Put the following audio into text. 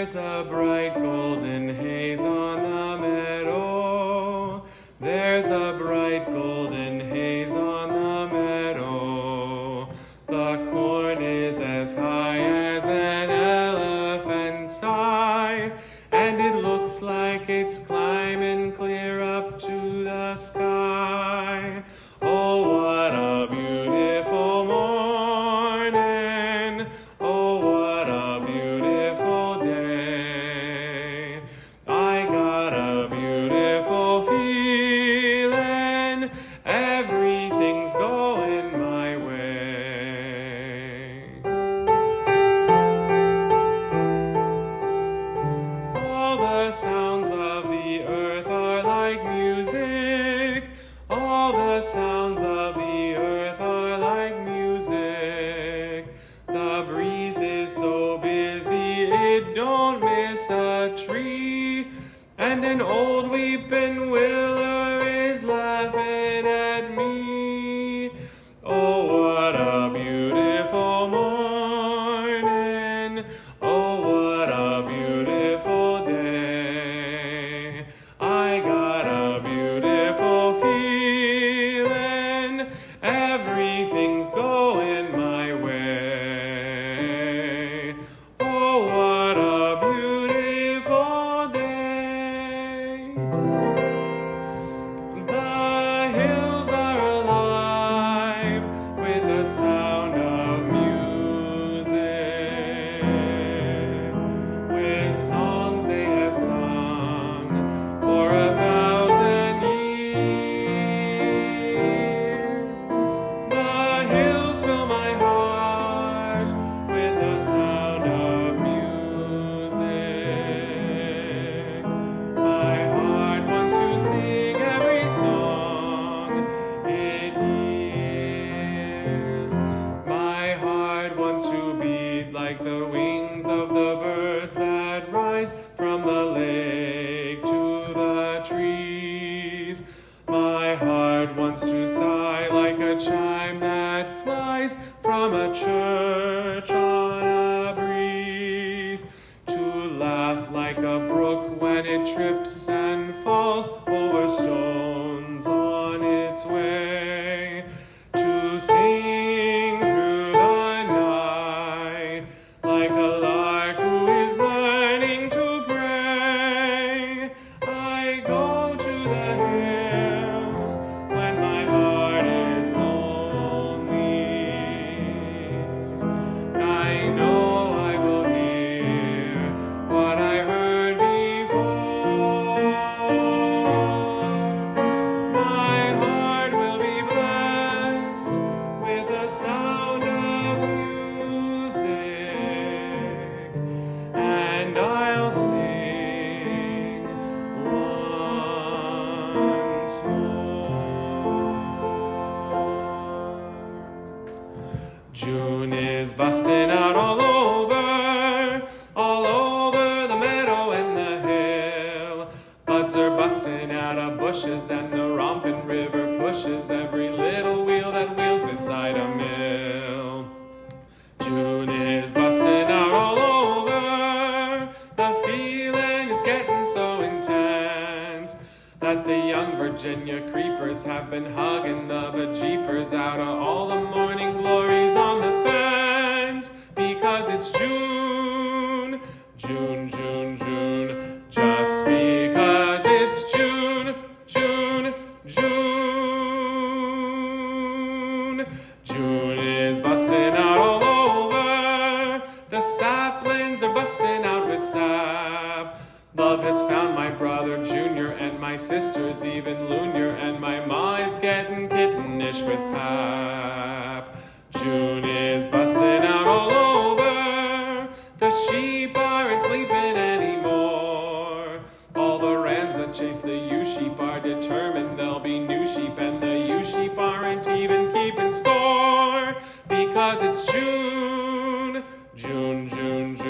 There's a bright golden haze on the meadow. There's a bright golden haze on the meadow. The corn is as high as an elephant's eye, and it looks like it's climbing clear up to the sky. Oh, what a beautiful morning. Oh, what a beautiful day. I got a beautiful feeling. Everything's going my way. All the sounds of the earth are like music. All the sounds of the earth are like music. The breeze is so busy it don't miss a tree, and an old weeping willow is laughing at me. Oh, what a beautiful morning. Oh, what a beautiful day. I got a beautiful feeling. Everything's going my way. Oh, what a beautiful day. The hills are alive with the sound of music, with songs they have sung for 1,000 years. The hills fill my heart with the sound of music. My heart wants to sing every song it hears. My heart wants to beat like the wings of the birds that rise from the lake to the trees. My heart wants to sigh like a chime that flies from a church on a breeze, to laugh like a brook when it trips and falls over stones on its way, to sing through the night like a lark who is learning to pray. I go to the hills when my heart is lonely. I know I will hear what I heard before. My heart will be blessed with the sound of music, and I'll sing once more. June is busting out all over the meadow and the hill. Buds are busting out of bushes, and the romping river pushes every little wheel that wheels beside a mill. June is busting out all over. The feeling is getting so intense that the young Virginia creepers have been hugging the bejeepers out of all the morning glories on the fence. Because it's June, June, June, June. Just because it's June, June, June. June is busting out all over. The saplings are busting out with sap. Love has found my brother Junior, and my sister's even loonier, and my ma is getting kittenish with pap. June is busting out all over. The sheep aren't sleeping anymore. All the rams that chase the ewe sheep are determined there'll be new sheep, and the ewe sheep aren't even keeping score. Because it's June, June, June, June.